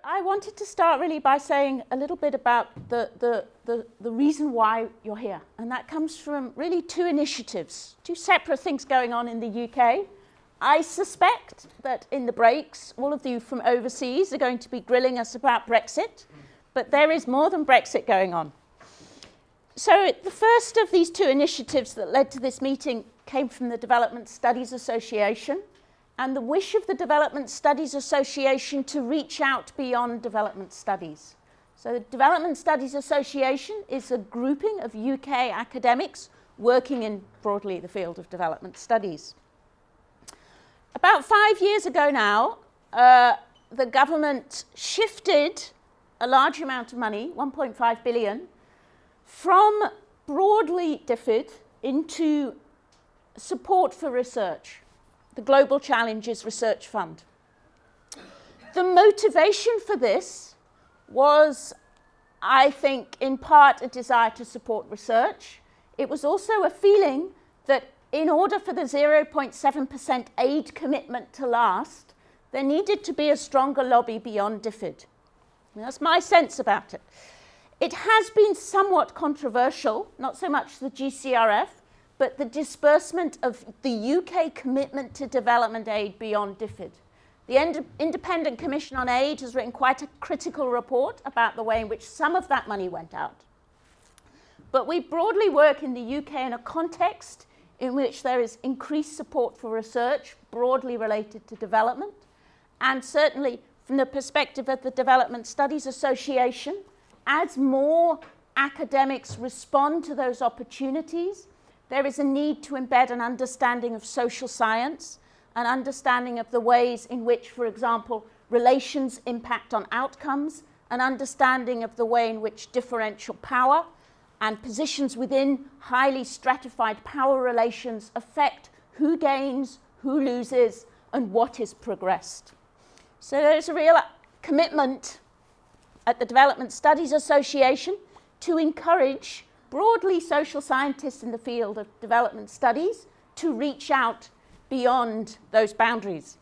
I wanted to start really by saying a little bit about the reason why you're here. And that comes from really two initiatives, two separate things going on in the UK. I suspect that in the breaks, all of you from overseas are going to be grilling us about Brexit, but there is more than Brexit going on. So the first of these two initiatives that led to this meeting came from the Development Studies Association, and the wish of the Development Studies Association to reach out beyond development studies. So the Development Studies Association is a grouping of UK academics working in broadly the field of development studies. About 5 years ago now, the government shifted a large amount of money, 1.5 billion, from broadly DFID into support for research, the Global Challenges Research Fund. The motivation for this was, I think, in part a desire to support research. It was also a feeling that in order for the 0.7% aid commitment to last, there needed to be a stronger lobby beyond DFID. And that's my sense about it. It has been somewhat controversial, not so much the GCRF, but the disbursement of the UK commitment to development aid beyond DFID. The Independent Commission on Aid has written quite a critical report about the way in which some of that money went out. But we broadly work in the UK in a context in which there is increased support for research broadly related to development, and certainly from the perspective of the Development Studies Association, as more academics respond to those opportunities, there is a need to embed an understanding of social science, an understanding of the ways in which, for example, relations impact on outcomes, an understanding of the way in which differential power and positions within highly stratified power relations affect who gains, who loses, and what is progressed. So there's a real commitment at the Development Studies Association to encourage broadly social scientists in the field of development studies to reach out beyond those boundaries.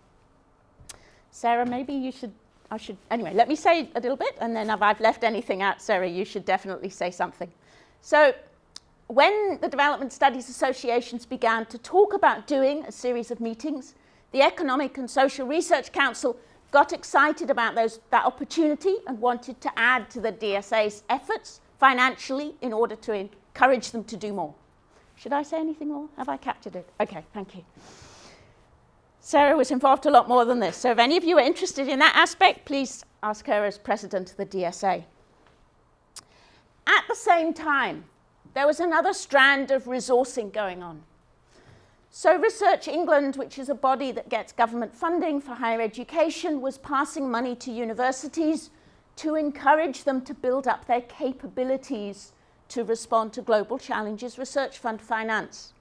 Sarah, maybe anyway, let me say a little bit, and then if I've left anything out, Sarah, you should definitely say something. So when the Development Studies Associations began to talk about doing a series of meetings, the Economic and Social Research Council got excited about that opportunity and wanted to add to the DSA's efforts financially in order to encourage them to do more. Should I say anything more? Have I captured it? Okay, thank you. Sarah was involved a lot more than this. So if any of you are interested in that aspect, please ask her as president of the DSA. At the same time, there was another strand of resourcing going on. So Research England, which is a body that gets government funding for higher education, was passing money to universities to encourage them to build up their capabilities to respond to Global Challenges Research Fund finance.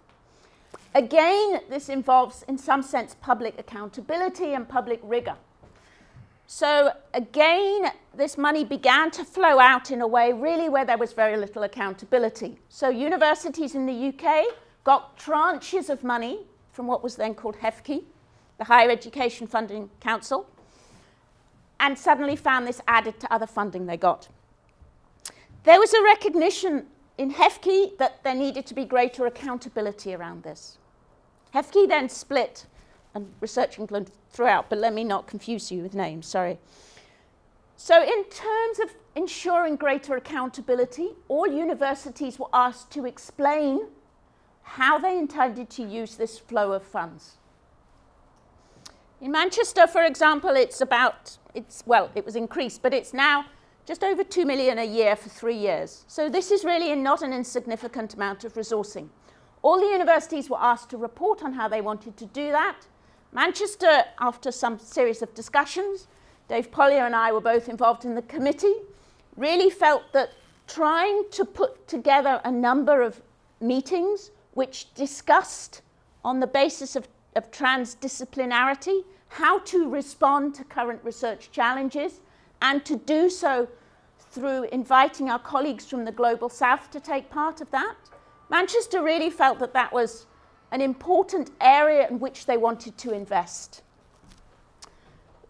Again, this involves, in some sense, public accountability and public rigor. So again, this money began to flow out in a way really where there was very little accountability. So universities in the UK got tranches of money from what was then called HEFCE, the Higher Education Funding Council, and suddenly found this added to other funding they got. There was a recognition in HEFCE that there needed to be greater accountability around this. HEFCE then split, and Research England throughout, but let me not confuse you with names, sorry. So in terms of ensuring greater accountability, all universities were asked to explain how they intended to use this flow of funds. In Manchester, for example, it was increased, but it's now just over 2 million a year for 3 years. So this is really not an insignificant amount of resourcing. All the universities were asked to report on how they wanted to do that. Manchester, after some series of discussions, Dave Pollier and I were both involved in the committee, really felt that trying to put together a number of meetings which discussed on the basis of transdisciplinarity how to respond to current research challenges, and to do so through inviting our colleagues from the Global South to take part of that. Manchester really felt that that was an important area in which they wanted to invest.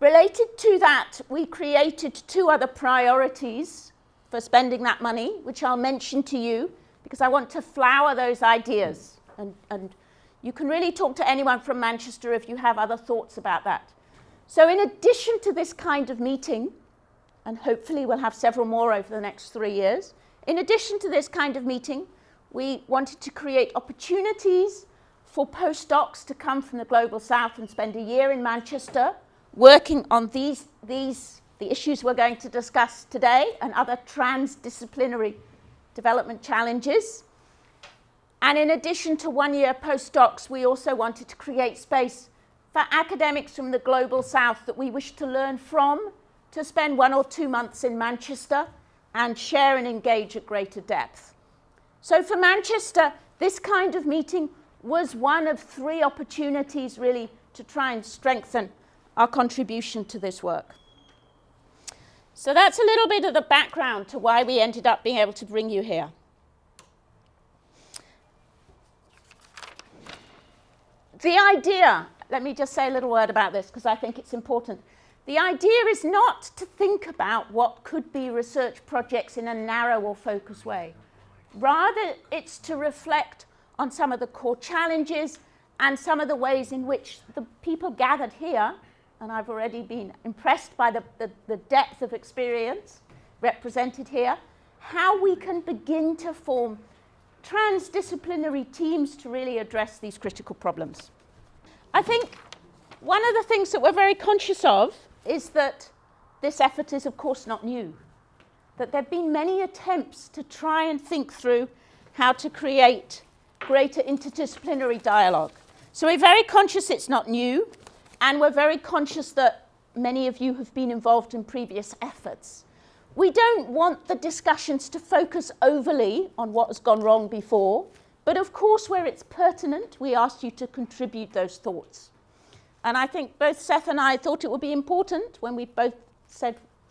Related to that, we created 2 other priorities for spending that money, which I'll mention to you, because I want to flower those ideas. And you can really talk to anyone from Manchester if you have other thoughts about that. So in addition to this kind of meeting, and hopefully we'll have several more over the next 3 years, in addition to this kind of meeting, we wanted to create opportunities for postdocs to come from the Global South and spend a year in Manchester working on the issues we're going to discuss today and other transdisciplinary development challenges. And in addition to 1-year postdocs, we also wanted to create space for academics from the Global South that we wish to learn from to spend 1 or 2 months in Manchester and share and engage at greater depth. So for Manchester, this kind of meeting was one of 3 opportunities really to try and strengthen our contribution to this work. So that's a little bit of the background to why we ended up being able to bring you here. The idea, let me just say a little word about this because I think it's important. The idea is not to think about what could be research projects in a narrow or focused way. Rather, it's to reflect on some of the core challenges and some of the ways in which the people gathered here, and I've already been impressed by the depth of experience represented here, how we can begin to form transdisciplinary teams to really address these critical problems. I think one of the things that we're very conscious of is that this effort is, of course, not new. That there have been many attempts to try and think through how to create greater interdisciplinary dialogue. So we're very conscious it's not new, and we're very conscious that many of you have been involved in previous efforts. We don't want the discussions to focus overly on what has gone wrong before, but of course, where it's pertinent, we ask you to contribute those thoughts. And I think both Seth and I thought it would be important when we both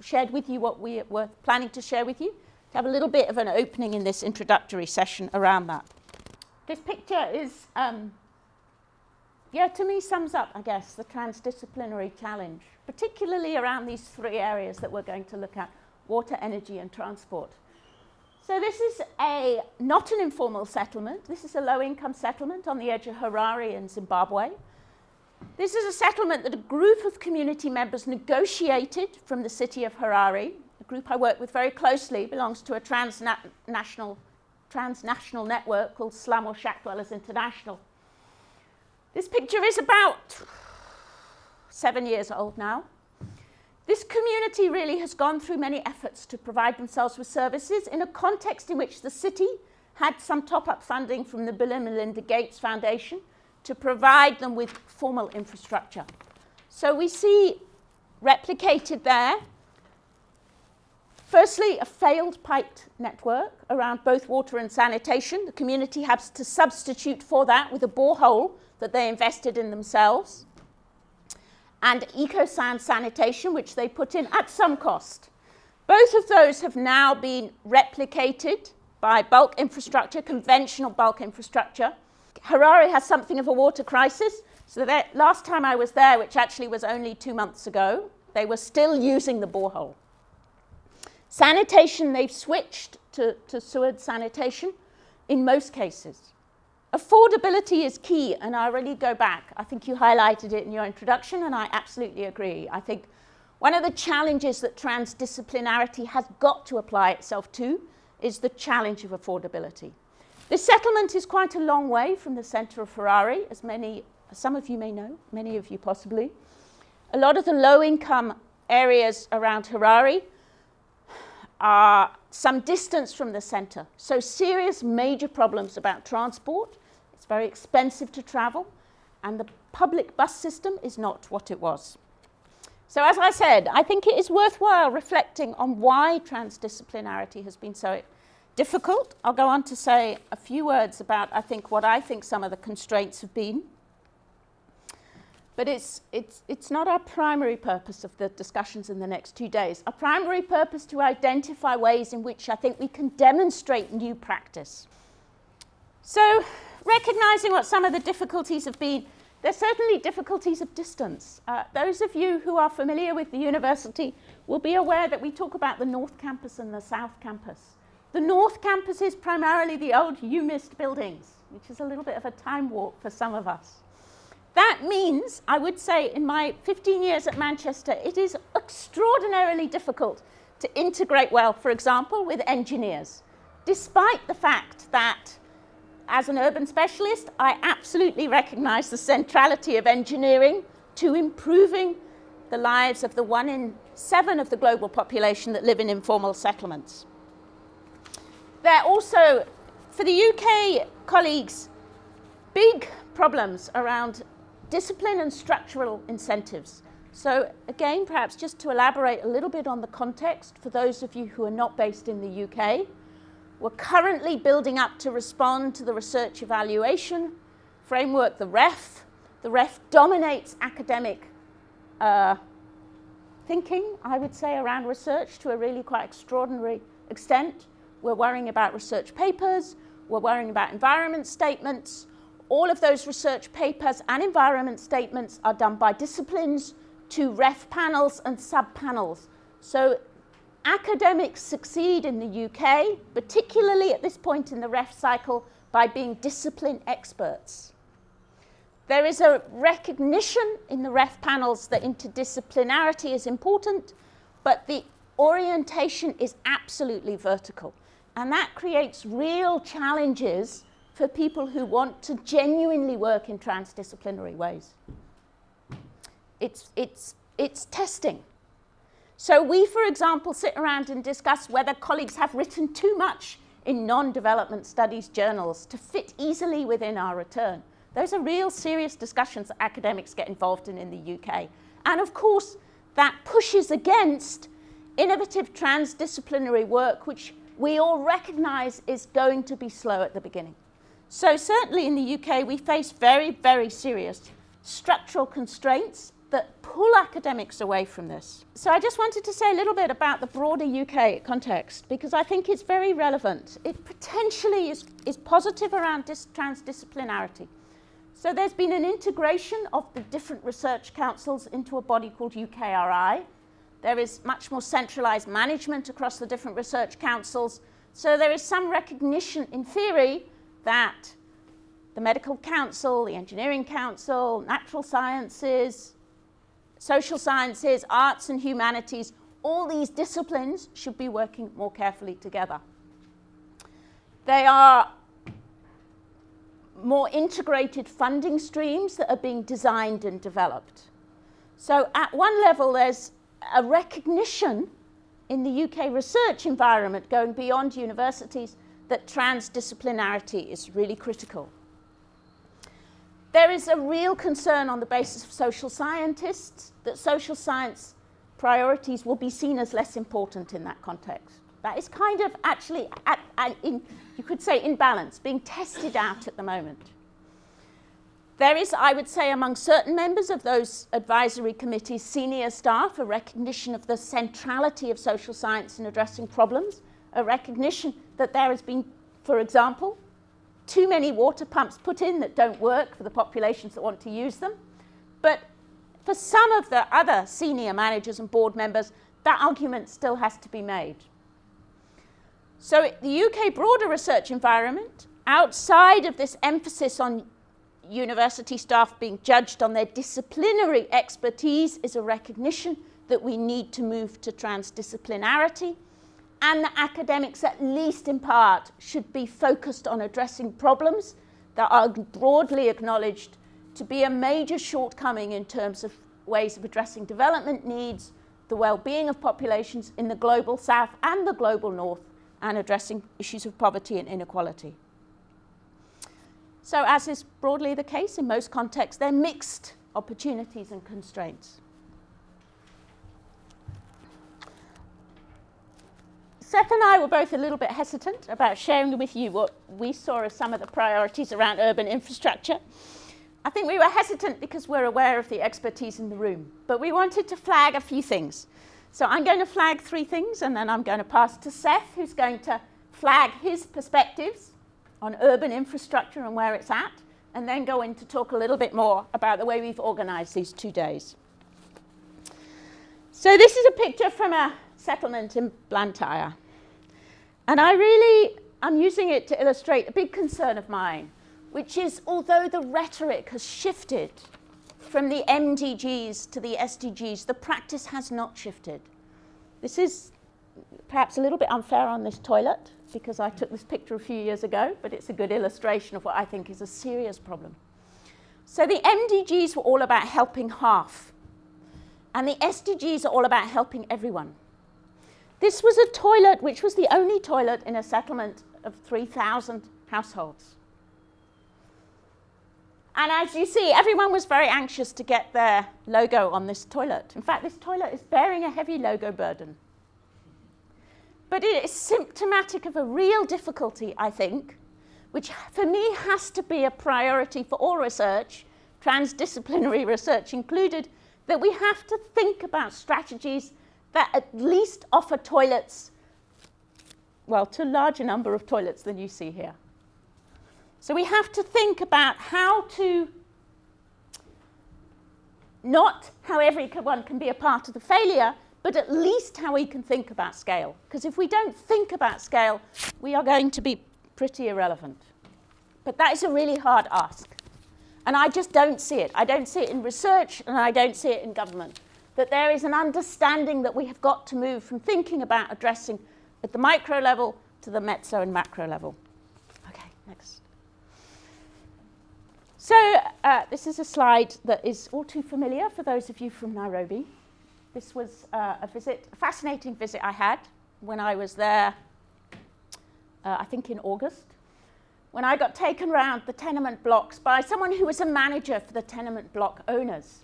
shared with you what we were planning to share with you, to have a little bit of an opening in this introductory session around that. This picture is, to me sums up, I guess, the transdisciplinary challenge, particularly around these 3 areas that we're going to look at: water, energy, and transport. So this is not an informal settlement. This is a low-income settlement on the edge of Harare in Zimbabwe. This is a settlement that a group of community members negotiated from the city of Harare. A group I work with very closely belongs to a transnational network called Slum or Shack Dwellers International. This picture is about 7 years old now. This community really has gone through many efforts to provide themselves with services in a context in which the city had some top-up funding from the Bill and Melinda Gates Foundation to provide them with formal infrastructure. So we see replicated there, firstly, a failed piped network around both water and sanitation. The community has to substitute for that with a borehole that they invested in themselves, and eco-sand sanitation, which they put in at some cost. Both of those have now been replicated by bulk infrastructure, conventional bulk infrastructure. Harare has something of a water crisis, so that last time I was there, which actually was only 2 months ago, they were still using the borehole. Sanitation, they've switched to sewered sanitation in most cases. Affordability is key, and I really go back. I think you highlighted it in your introduction, and I absolutely agree. I think one of the challenges that transdisciplinarity has got to apply itself to is the challenge of affordability. This settlement is quite a long way from the centre of Harare, as some of you may know, many of you possibly. A lot of the low-income areas around Harare are some distance from the centre. So serious major problems about transport. It's very expensive to travel, and the public bus system is not what it was. So as I said, I think it is worthwhile reflecting on why transdisciplinarity has been so difficult. I'll go on to say a few words about, what I think some of the constraints have been. But it's not our primary purpose of the discussions in the next 2 days. Our primary purpose to identify ways in which I think we can demonstrate new practice. So recognizing what some of the difficulties have been, There's certainly difficulties of distance. Those of you who are familiar with the university will be aware that we talk about the North Campus and the South Campus. The North Campus is primarily the old UMIST buildings, which is a little bit of a time warp for some of us. That means, I would say, in my 15 years at Manchester, it is extraordinarily difficult to integrate well, for example, with engineers, despite the fact that, as an urban specialist, I absolutely recognize the centrality of engineering to improving the lives of the 1 in 7 of the global population that live in informal settlements. There are also, for the UK colleagues, big problems around discipline and structural incentives. So again, perhaps just to elaborate a little bit on the context for those of you who are not based in the UK, we're currently building up to respond to the research evaluation framework, the REF. The REF dominates academic thinking, I would say, around research to a really quite extraordinary extent. We're worrying about research papers, we're worrying about environment statements. All of those research papers and environment statements are done by disciplines to REF panels and sub-panels. So academics succeed in the UK, particularly at this point in the REF cycle, by being discipline experts. There is a recognition in the REF panels that interdisciplinarity is important, but the orientation is absolutely vertical. And that creates real challenges for people who want to genuinely work in transdisciplinary ways. It's testing. So we, for example, sit around and discuss whether colleagues have written too much in non-development studies journals to fit easily within our return. Those are real serious discussions that academics get involved in the UK. And of course, that pushes against innovative transdisciplinary work, which we all recognize is going to be slow at the beginning. So certainly in the UK, we face very, very serious structural constraints that pull academics away from this. So I just wanted to say a little bit about the broader UK context, because I think it's very relevant. It potentially is positive around transdisciplinarity. So there's been an integration of the different research councils into a body called UKRI. There is much more centralized management across the different research councils. So there is some recognition, in theory, that the medical council, the engineering council, natural sciences, social sciences, arts and humanities, all these disciplines should be working more carefully together. They are more integrated funding streams that are being designed and developed. So at one level, there's a recognition in the UK research environment going beyond universities that transdisciplinarity is really critical. There is a real concern on the basis of social scientists that social science priorities will be seen as less important in that context. That is kind of actually, you could say, in balance, being tested out at the moment. There is, I would say, among certain members of those advisory committees, senior staff, a recognition of the centrality of social science in addressing problems, a recognition that there has been, for example, too many water pumps put in that don't work for the populations that want to use them. But for some of the other senior managers and board members, that argument still has to be made. So the UK broader research environment, outside of this emphasis on university staff being judged on their disciplinary expertise, is a recognition that we need to move to transdisciplinarity, and that academics, at least in part, should be focused on addressing problems that are broadly acknowledged to be a major shortcoming in terms of ways of addressing development needs, the well-being of populations in the global south and the global north, and addressing issues of poverty and inequality. So as is broadly the case in most contexts, they're mixed opportunities and constraints. Seth and I were both a little bit hesitant about sharing with you what we saw as some of the priorities around urban infrastructure. I think we were hesitant because we're aware of the expertise in the room, but we wanted to flag a few things. So I'm going to flag 3 things, and then I'm going to pass to Seth, who's going to flag his perspectives on urban infrastructure and where it's at. and then go in to talk a little bit more about the way we've organised these 2 days. So this is a picture from a settlement in Blantyre. And I'm using it to illustrate a big concern of mine, which is although the rhetoric has shifted from the MDGs to the SDGs, the practice has not shifted. This is perhaps a little bit unfair on this toilet, because I took this picture a few years ago, but it's a good illustration of what I think is a serious problem. So the MDGs were all about helping half, and the SDGs are all about helping everyone. This was a toilet which was the only toilet in a settlement of 3,000 households. And as you see, everyone was very anxious to get their logo on this toilet. In fact, this toilet is bearing a heavy logo burden. But it is symptomatic of a real difficulty, I think, which for me has to be a priority for all research, transdisciplinary research included, that we have to think about strategies that at least offer toilets, well, to a larger number of toilets than you see here. So we have to think about how to, not how everyone can be a part of the failure, but at least how we can think about scale. Because if we don't think about scale, we are going to be pretty irrelevant. But that is a really hard ask. And I just don't see it. I don't see it in research, and I don't see it in government. That there is an understanding that we have got to move from thinking about addressing at the micro level to the meso and macro level. Okay, next. So this is a slide that is all too familiar for those of you from Nairobi. This was a fascinating visit I had when I was there, I think in August, when I got taken around the tenement blocks by someone who was a manager for the tenement block owners.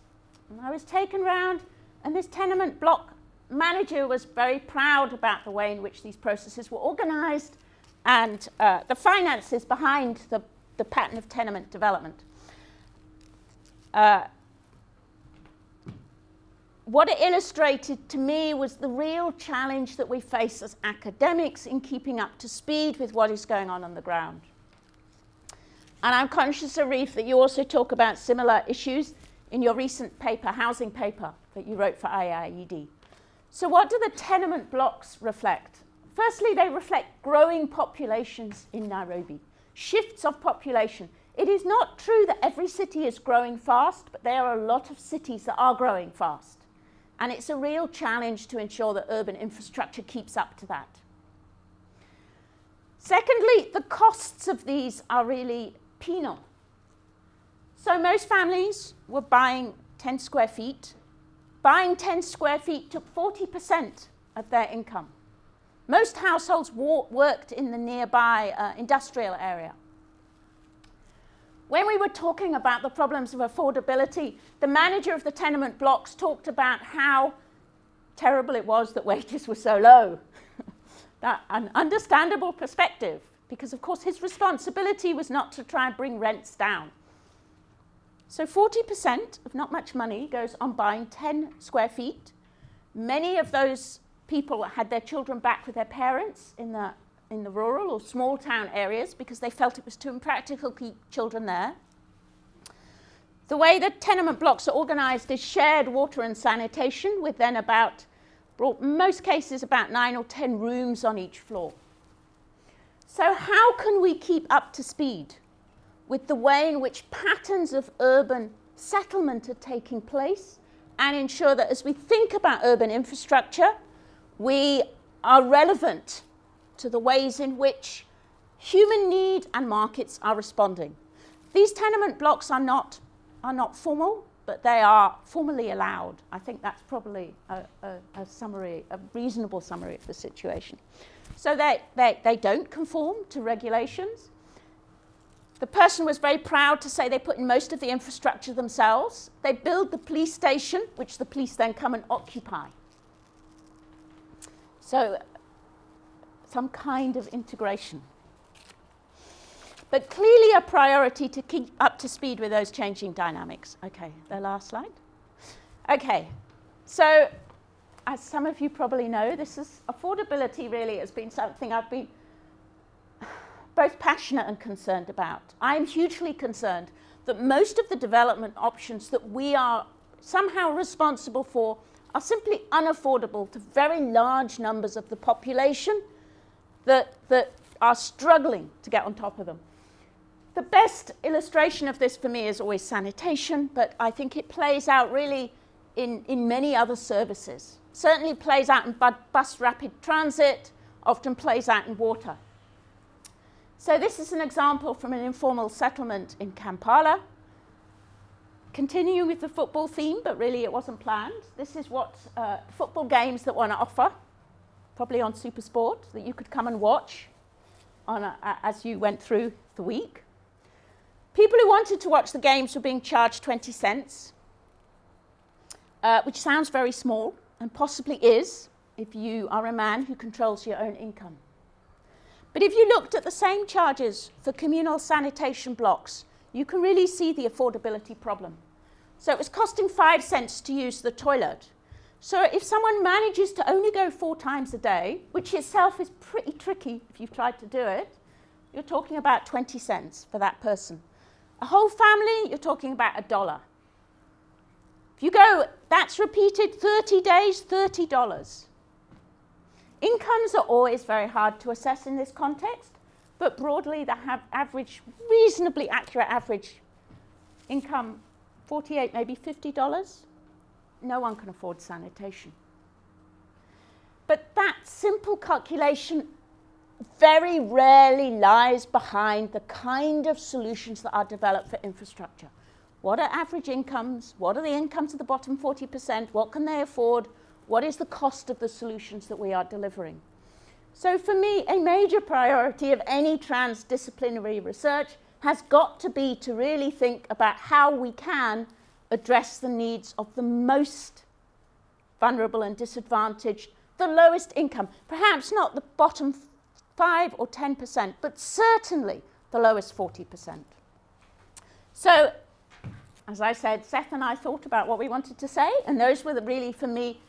And I was taken around, and this tenement block manager was very proud about the way in which these processes were organised and the finances behind the pattern of tenement development. What it illustrated to me was the real challenge that we face as academics in keeping up to speed with what is going on the ground. And I'm conscious, Arif, that you also talk about similar issues in your recent paper, housing paper, that you wrote for IIED. So what do the tenement blocks reflect? Firstly, they reflect growing populations in Nairobi, shifts of population. It is not true that every city is growing fast, but there are a lot of cities that are growing fast. And it's a real challenge to ensure that urban infrastructure keeps up to that. Secondly, the costs of these are really penal. So most families were buying 10 square feet. Buying 10 square feet took 40% of their income. Most households worked in the nearby industrial area. When we were talking about the problems of affordability, the manager of the tenement blocks talked about how terrible it was that wages were so low. That's an understandable perspective, because of course his responsibility was not to try and bring rents down. So 40% of not much money goes on buying 10 square feet. Many of those people had their children back with their parents in the rural or small town areas because they felt it was too impractical to keep children there. The way that tenement blocks are organised is shared water and sanitation, with then in most cases, about 9 or 10 rooms on each floor. So how can we keep up to speed with the way in which patterns of urban settlement are taking place and ensure that as we think about urban infrastructure, we are relevant to the ways in which human need and markets are responding. These tenement blocks are not formal, but they are formally allowed. I think that's probably a reasonable summary of the situation. So they don't conform to regulations. The person was very proud to say they put in most of the infrastructure themselves. They build the police station, which the police then come and occupy. So some kind of integration. But clearly a priority to keep up to speed with those changing dynamics. Okay, the last slide. Okay, so as some of you probably know, affordability really has been something I've been both passionate and concerned about. I'm hugely concerned that most of the development options that we are somehow responsible for are simply unaffordable to very large numbers of the population that are struggling to get on top of them. The best illustration of this for me is always sanitation, but I think it plays out really in many other services. Certainly plays out in bus rapid transit, often plays out in water. So this is an example from an informal settlement in Kampala. Continuing with the football theme, but really it wasn't planned. This is what football games that one offer, probably on SuperSport, that you could come and watch as you went through the week. People who wanted to watch the games were being charged 20 cents, which sounds very small, and possibly is, if you are a man who controls your own income. But if you looked at the same charges for communal sanitation blocks, you can really see the affordability problem. So it was costing 5 cents to use the toilet. So if someone manages to only go 4 times a day, which itself is pretty tricky if you've tried to do it, you're talking about 20 cents for that person. A whole family, you're talking about $1. If you go, that's repeated 30 days, $30. Incomes are always very hard to assess in this context, but broadly the average, reasonably accurate average income, $48, maybe $50. No one can afford sanitation. But that simple calculation very rarely lies behind the kind of solutions that are developed for infrastructure. What are average incomes? What are the incomes of the bottom 40%? What can they afford? What is the cost of the solutions that we are delivering? So for me, a major priority of any transdisciplinary research has got to be to really think about how we can address the needs of the most vulnerable and disadvantaged, the lowest income, perhaps not the bottom 5 or 10%, but certainly the lowest 40%. So, as I said, Seth and I thought about what we wanted to say, and those were really, for me,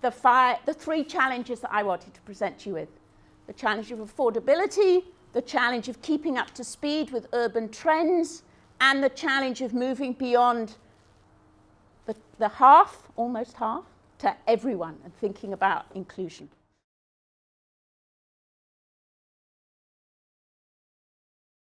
the 3 challenges that I wanted to present you with. The challenge of affordability, the challenge of keeping up to speed with urban trends, and the challenge of moving beyond the half, almost half, to everyone and thinking about inclusion.